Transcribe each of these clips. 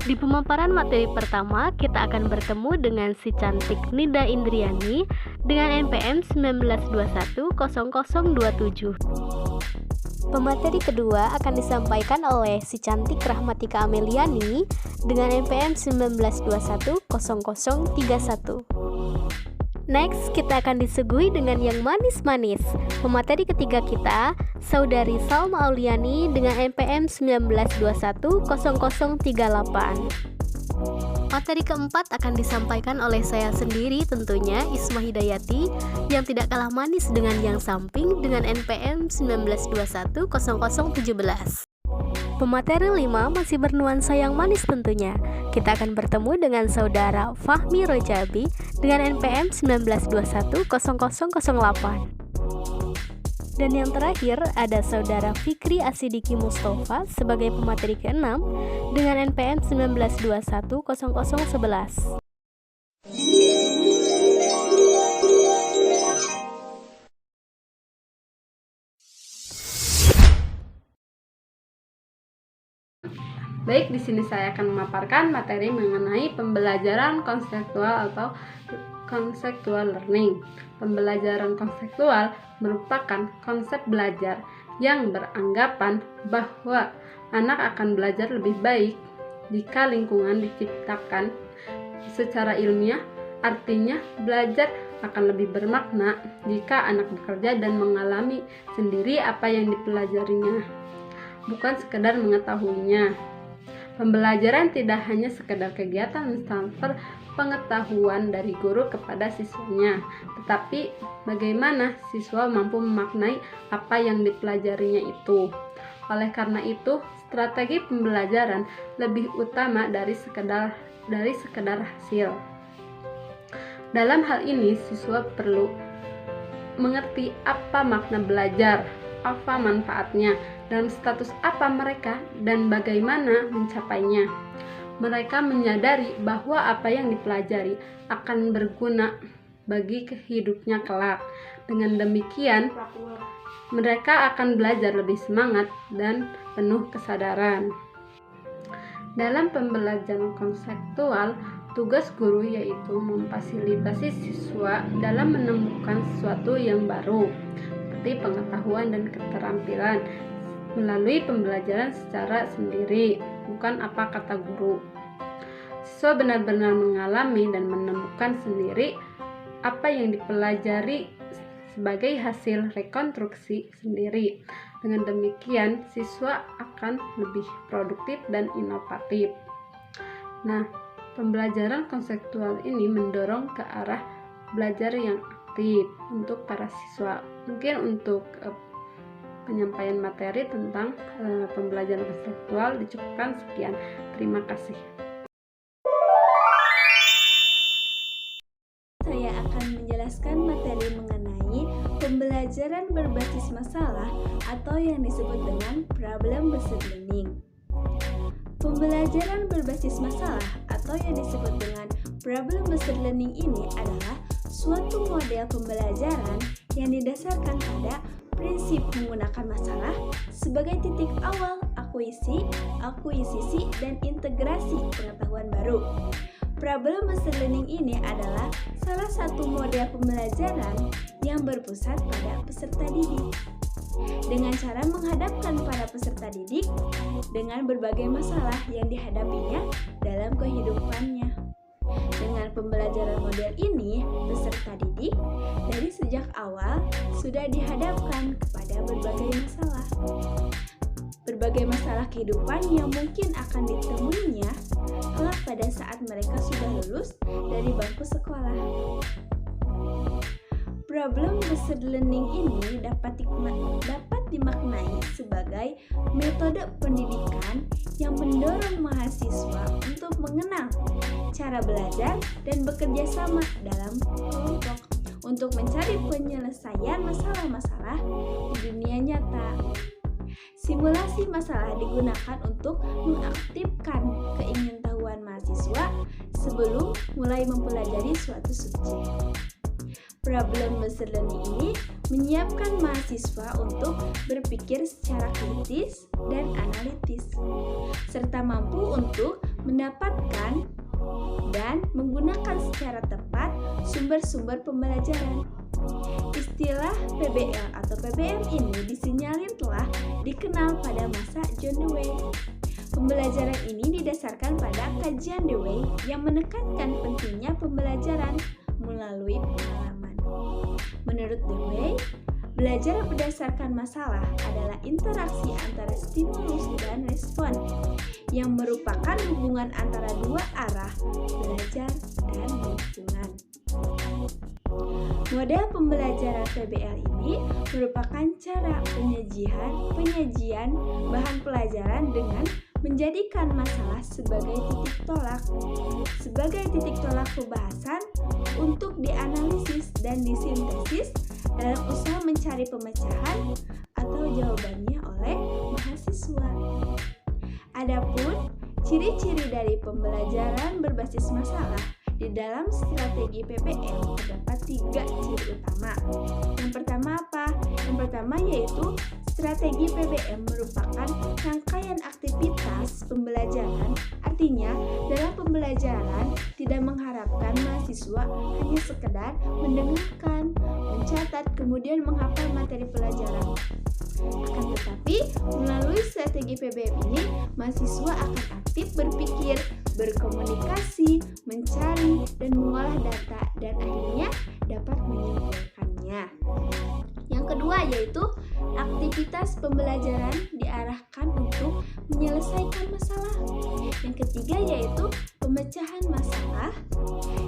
Di pemaparan materi pertama, kita akan bertemu dengan si cantik Nida Indriani dengan NPM 19210027. Pemateri kedua akan disampaikan oleh si cantik Rahmatika Ameliani dengan NPM 19210031. Next, kita akan disuguhi dengan yang manis-manis. Pemateri ketiga kita, Saudari Salma Auliani dengan NPM 19210038. Materi keempat akan disampaikan oleh saya sendiri tentunya, Isma Hidayati, yang tidak kalah manis dengan yang samping dengan NPM 19210017. Pemateri 5 masih bernuansa yang manis tentunya. Kita akan bertemu dengan saudara Fahmi Rojabi dengan NPM 19210008. Dan yang terakhir ada saudara Fikri Asidiki Mustafa sebagai pemateri ke-6 dengan NPM 19210011. Baik, di sini saya akan memaparkan materi mengenai pembelajaran konseptual atau conceptual learning. Pembelajaran konseptual merupakan konsep belajar yang beranggapan bahwa anak akan belajar lebih baik jika lingkungan diciptakan secara ilmiah. Artinya, belajar akan lebih bermakna jika anak bekerja dan mengalami sendiri apa yang dipelajarinya, bukan sekedar mengetahuinya. Pembelajaran tidak hanya sekedar kegiatan transfer pengetahuan dari guru kepada siswanya, tetapi bagaimana siswa mampu memaknai apa yang dipelajarinya itu. Oleh karena itu, strategi pembelajaran lebih utama dari sekedar hasil. Dalam hal ini, siswa perlu mengerti apa makna belajar, apa manfaatnya, dan status apa mereka dan bagaimana mencapainya. Mereka menyadari bahwa apa yang dipelajari akan berguna bagi hidupnya kelak. Dengan demikian, mereka akan belajar lebih semangat dan penuh kesadaran. Dalam pembelajaran konseptual, tugas guru yaitu memfasilitasi siswa dalam menemukan sesuatu yang baru, seperti pengetahuan dan keterampilan, melalui pembelajaran secara sendiri, bukan apa kata guru. Siswa benar-benar mengalami dan menemukan sendiri apa yang dipelajari sebagai hasil rekonstruksi sendiri. Dengan demikian, siswa akan lebih produktif dan inovatif. Nah, pembelajaran konseptual ini mendorong ke arah belajar yang aktif untuk para siswa. Mungkin untuk penyampaian materi tentang pembelajaran konseptual dicukupkan sekian. Terima kasih. Saya akan menjelaskan materi mengenai pembelajaran berbasis masalah atau yang disebut dengan problem-based learning. Pembelajaran berbasis masalah atau yang disebut dengan problem-based learning ini adalah suatu model pembelajaran yang didasarkan pada prinsip menggunakan masalah sebagai titik awal akuisisi, dan integrasi pengetahuan baru. Problem-based learning ini adalah salah satu model pembelajaran yang berpusat pada peserta didik. Dengan cara menghadapkan para peserta didik dengan berbagai masalah yang dihadapinya dalam kehidupannya. Dengan pembelajaran model ini, peserta didik dari sejak awal sudah dihadapkan kepada berbagai masalah. Berbagai masalah kehidupan yang mungkin akan ditemuinya kelak pada saat mereka sudah lulus dari bangku sekolah. Problem-based learning ini dapat dimaknai sebagai metode pendidikan yang mendorong mahasiswa untuk mengenal cara belajar dan bekerja sama dalam kelompok untuk mencari penyelesaian masalah-masalah di dunia nyata. Simulasi masalah digunakan untuk mengaktifkan keingintahuan mahasiswa sebelum mulai mempelajari suatu subjek. Problem-based learning ini menyiapkan mahasiswa untuk berpikir secara kritis dan analitis, serta mampu untuk mendapatkan dan menggunakan secara tepat sumber-sumber pembelajaran. Istilah PBL atau PBM ini disinyalir telah dikenal pada masa John Dewey. Pembelajaran ini didasarkan pada kajian Dewey yang menekankan pentingnya pembelajaran melalui pengalaman. Menurut Dewey, belajar berdasarkan masalah adalah interaksi antara stimulus dan respon yang merupakan hubungan antara dua arah belajar dan lingkungan. Model pembelajaran PBL ini merupakan cara penyajian bahan pelajaran dengan menjadikan masalah sebagai titik tolak pembahasan untuk dianalisis dan disintesis dalam usaha mencari pemecahan atau jawabannya oleh mahasiswa. Adapun ciri-ciri dari pembelajaran berbasis masalah di dalam strategi PBM terdapat 3 ciri utama. Yang pertama apa? Yang pertama yaitu strategi PBM merupakan rangkaian aktivitas pembelajaran. Artinya, dalam pembelajaran tidak mengharapkan mahasiswa hanya sekedar mendengarkan, mencatat, kemudian menghafal materi pelajaran. Akan tetapi, melalui strategi PBM ini, mahasiswa akan aktif berpikir, berkomunikasi, mencari, dan mengolah data, dan akhirnya dapat menyimpulkannya. Yang kedua yaitu aktivitas pembelajaran diarahkan untuk menyelesaikan masalah. Yang ketiga yaitu pemecahan masalah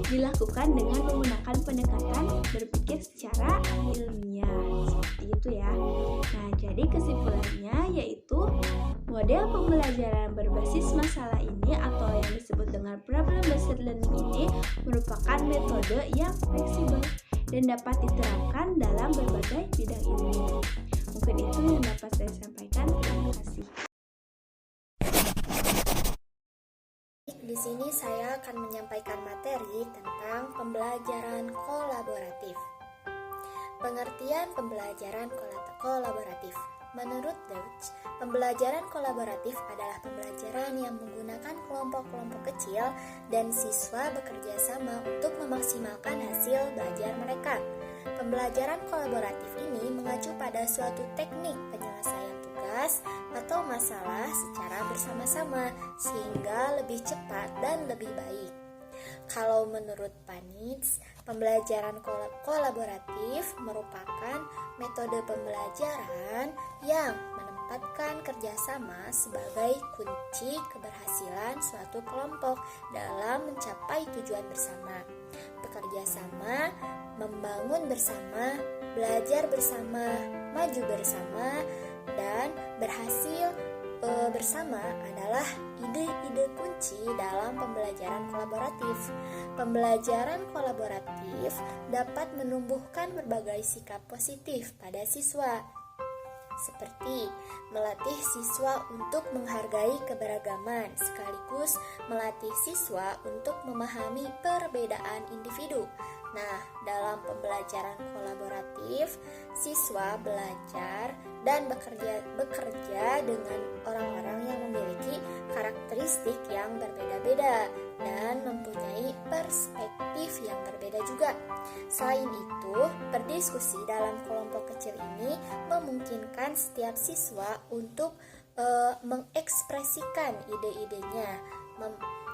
dilakukan dengan menggunakan pendekatan berpikir secara ilmiah. Seperti itu ya. Nah, jadi kesimpulannya yaitu model pembelajaran berbasis masalah ini atau yang disebut dengan problem-based learning ini merupakan metode yang fleksibel dan dapat diterapkan dalam berbagai bidang ilmu. Mungkin itu yang dapat saya sampaikan. Terima kasih. Di sini saya akan menyampaikan materi tentang pembelajaran kolaboratif. Pengertian pembelajaran kolaboratif. Menurut Deutsch, pembelajaran kolaboratif adalah pembelajaran yang menggunakan kelompok-kelompok kecil dan siswa bekerja sama untuk memaksimalkan hasil belajar mereka. Pembelajaran kolaboratif ini mengacu pada suatu teknik penyelesaian tugas atau masalah secara bersama-sama sehingga lebih cepat dan lebih baik. Kalau menurut Panitz, pembelajaran kolaboratif merupakan metode pembelajaran yang menempatkan kerjasama sebagai kunci keberhasilan suatu kelompok dalam mencapai tujuan bersama. Bekerja sama, membangun bersama, belajar bersama, maju bersama, dan berhasil bersama adalah ide-ide kunci dalam pembelajaran kolaboratif. Pembelajaran kolaboratif dapat menumbuhkan berbagai sikap positif pada siswa, seperti melatih siswa untuk menghargai keberagaman sekaligus melatih siswa untuk memahami perbedaan individu. Nah, dalam pembelajaran kolaboratif, siswa belajar dan bekerja dengan orang-orang yang memiliki karakteristik yang berbeda-beda dan mempunyai perspektif yang berbeda juga. Selain itu, berdiskusi dalam kelompok kecil ini memungkinkan setiap siswa untuk mengekspresikan ide-idenya.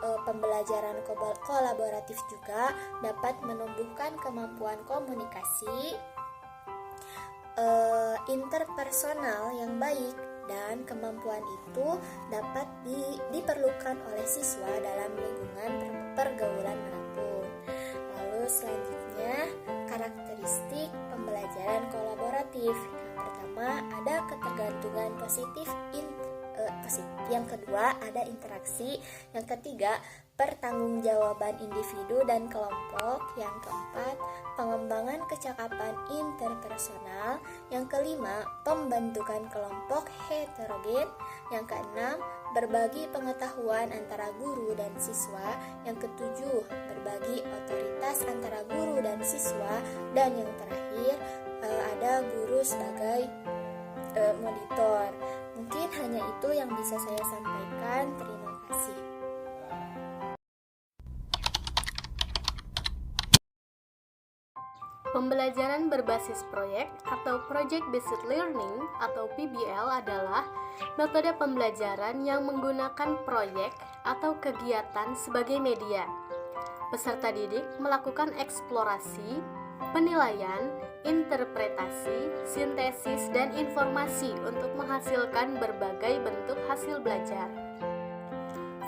Pembelajaran kolaboratif juga dapat menumbuhkan kemampuan komunikasi interpersonal yang baik, dan kemampuan itu dapat diperlukan oleh siswa dalam lingkungan pergaulan manapun. Lalu selanjutnya, karakteristik pembelajaran kolaboratif. Yang pertama, ada ketergantungan positif Yang kedua, ada interaksi. Yang ketiga, pertanggungjawaban individu dan kelompok. Yang keempat, pengembangan kecakapan interpersonal. Yang kelima, pembentukan kelompok heterogen. Yang keenam, berbagi pengetahuan antara guru dan siswa. Yang ketujuh, berbagi otoritas antara guru dan siswa. Dan yang terakhir, ada guru sebagai monitor. Mungkin hanya itu yang bisa saya sampaikan. Terima kasih. Pembelajaran berbasis proyek atau Project Based Learning atau PBL adalah metode pembelajaran yang menggunakan proyek atau kegiatan sebagai media. Peserta didik melakukan eksplorasi, penilaian, interpretasi, sintesis, dan informasi untuk menghasilkan berbagai bentuk hasil belajar.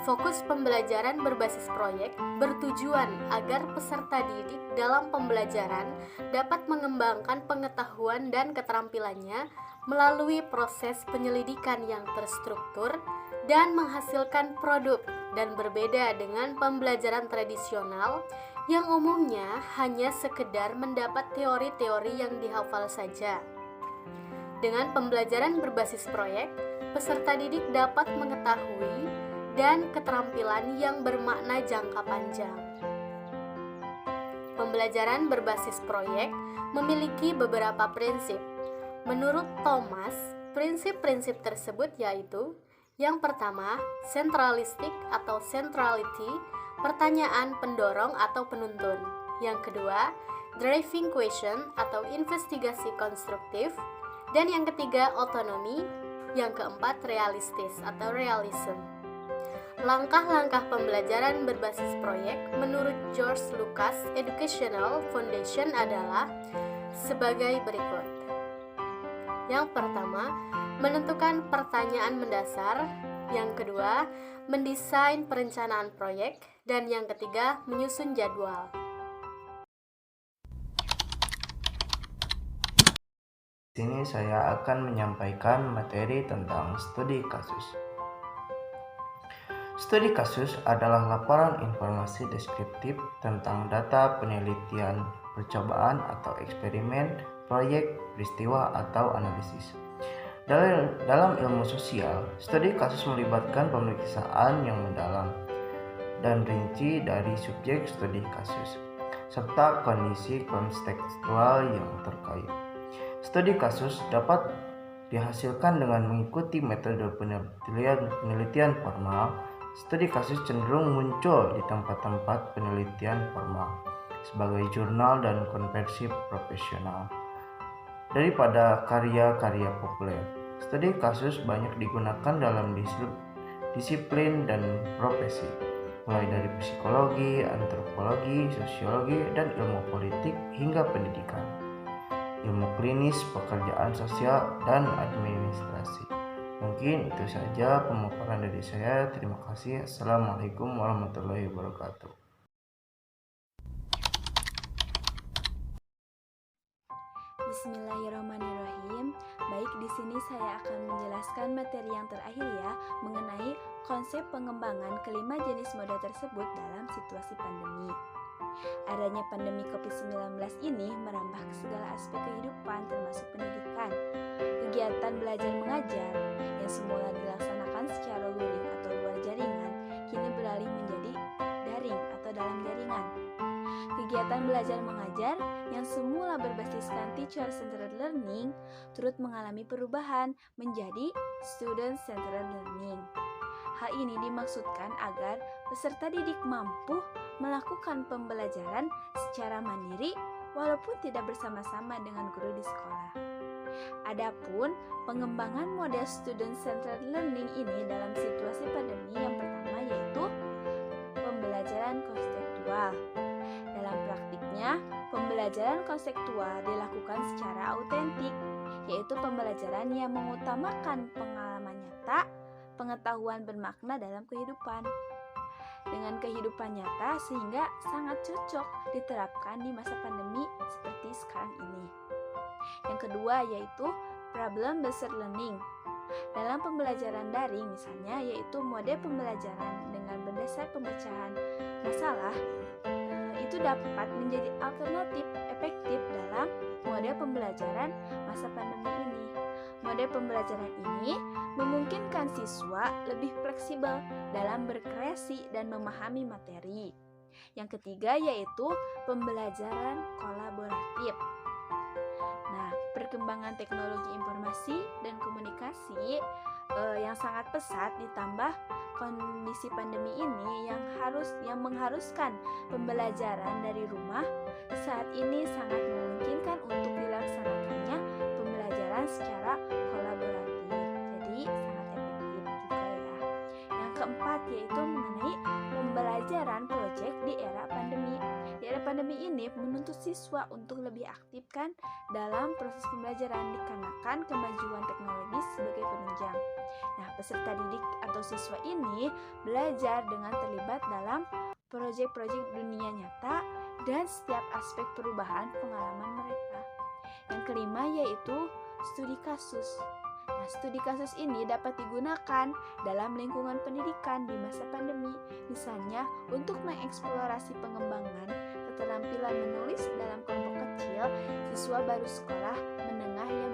Fokus pembelajaran berbasis proyek bertujuan agar peserta didik dalam pembelajaran dapat mengembangkan pengetahuan dan keterampilannya melalui proses penyelidikan yang terstruktur dan menghasilkan produk, dan berbeda dengan pembelajaran tradisional yang umumnya hanya sekedar mendapat teori-teori yang dihafal saja. Dengan pembelajaran berbasis proyek, peserta didik dapat mengetahui dan keterampilan yang bermakna jangka panjang. Pembelajaran berbasis proyek memiliki beberapa prinsip. Menurut Thomas, prinsip-prinsip tersebut yaitu: yang pertama, sentralistik atau centrality, pertanyaan pendorong atau penuntun. Yang kedua, driving question atau investigasi konstruktif. Dan yang ketiga, otonomi. Yang keempat, realistis atau realism. Langkah-langkah pembelajaran berbasis proyek menurut George Lucas Educational Foundation adalah sebagai berikut. Yang pertama, menentukan pertanyaan mendasar. Yang kedua, mendesain perencanaan proyek. Dan yang ketiga, menyusun jadwal. Di sini saya akan menyampaikan materi tentang studi kasus. Studi kasus adalah laporan informasi deskriptif tentang data penelitian, percobaan atau eksperimen, proyek, peristiwa, atau analisis. Dalam ilmu sosial, studi kasus melibatkan pemeriksaan yang mendalam dan rinci dari subjek studi kasus, serta kondisi kontekstual yang terkait. Studi kasus dapat dihasilkan dengan mengikuti metode penelitian formal. Studi kasus cenderung muncul di tempat-tempat penelitian formal sebagai jurnal dan konversi profesional daripada karya-karya populer. Studi kasus banyak digunakan dalam disiplin dan profesi, mulai dari psikologi, antropologi, sosiologi, dan ilmu politik hingga pendidikan, ilmu klinis, pekerjaan sosial, dan administrasi. Mungkin itu saja pemaparan dari saya. Terima kasih. Assalamualaikum warahmatullahi wabarakatuh. Bismillahirrahmanirrahim. Baik, di sini saya akan menjelaskan materi yang terakhir ya, mengenai konsep pengembangan kelima jenis moda tersebut dalam situasi pandemi. Adanya pandemi COVID-19 ini merambah ke segala aspek kehidupan termasuk pendidikan. Kegiatan belajar mengajar yang semula dilaksanakan secara luring atau luar jaringan kini beralih menjadi daring atau dalam jaringan. Kegiatan belajar mengajar yang semula berbasiskan teacher-centered learning turut mengalami perubahan menjadi student-centered learning. Hal ini dimaksudkan agar peserta didik mampu melakukan pembelajaran secara mandiri walaupun tidak bersama-sama dengan guru di sekolah. Adapun pengembangan model student-centered learning ini dalam situasi pandemi yang pertama yaitu pembelajaran konseptual. Dalam praktiknya, pembelajaran konseptual dilakukan secara autentik, yaitu pembelajaran yang mengutamakan pengalaman nyata, pengetahuan bermakna dalam kehidupan. Dengan kehidupan nyata sehingga sangat cocok diterapkan di masa pandemi seperti sekarang ini. Yang kedua yaitu problem based learning. Dalam pembelajaran daring misalnya yaitu mode pembelajaran dengan berdasar pemecahan masalah, itu dapat menjadi alternatif efektif dalam mode pembelajaran masa pandemi ini. Mode pembelajaran ini memungkinkan siswa lebih fleksibel dalam berkreasi dan memahami materi. Yang ketiga yaitu pembelajaran kolaboratif. Nah, perkembangan teknologi informasi dan komunikasi yang sangat pesat ditambah kondisi pandemi ini yang mengharuskan pembelajaran dari rumah saat ini sangat memungkinkan untuk dilaksanakannya pembelajaran secara kolaboratif. Jadi sangat efektif juga ya. Yang keempat yaitu mengenai pembelajaran proyek di era pandemi. Di era pandemi ini menuntut siswa untuk lebih aktifkan dalam proses pembelajaran dikarenakan kemajuan teknologi sebagai penunjang. Nah, peserta didik atau siswa ini belajar dengan terlibat dalam proyek-proyek dunia nyata dan setiap aspek perubahan pengalaman mereka. Yang kelima yaitu studi kasus. Nah, studi kasus ini dapat digunakan dalam lingkungan pendidikan di masa pandemi, misalnya untuk mengeksplorasi pengembangan keterampilan menulis dalam kelompok kecil siswa baru sekolah menengah yang